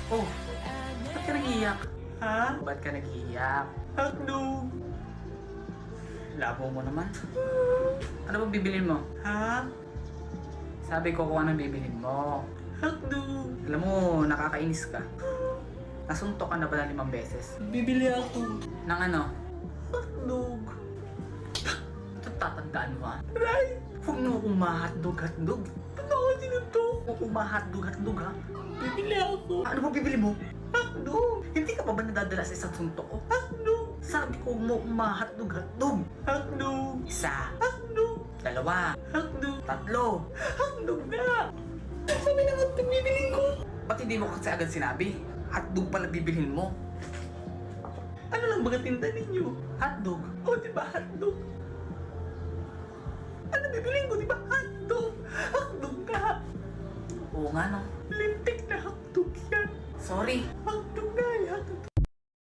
Oh, ba't ka nag-iiyak? Ha? Ba't ka nag-iiyak? Hotdog. Labo mo naman. Ano ba bibilin mo? Ha? Sabi ko kung anong bibilin mo. Hotdog. Alam mo, nakakainis ka. Nasuntok ka na ba ng 5 beses? Bibili ako. Nang ano? Hotdog. Ito tatandaan mo ha? Right. Huwag mo akong mahotdog-hotdog. Totoo din ito. Huwag akong mahotdog-hotdog ha? Bibili ako. Ano ba bibili mo? Hotdog. Hindi ka pa ba nadadala sa isang suntok ko? Hotdog. Sabi ko mo mahotdog-hotdog. Hotdog. Isa, Hotdog. 2, Hotdog. 3. Hotdog na. Sabi na hotdog bibili ko. Ba't hindi mo kasi agad sinabi? Hotdog pala bibilhin mo. Ano lang mga tinda ninyo? Hotdog? O, diba hotdog? Ano bibilin ko, diba hotdog? Hotdog ka. Oo nga no. Lintik na hotdog yan. Sorry. Hotdog na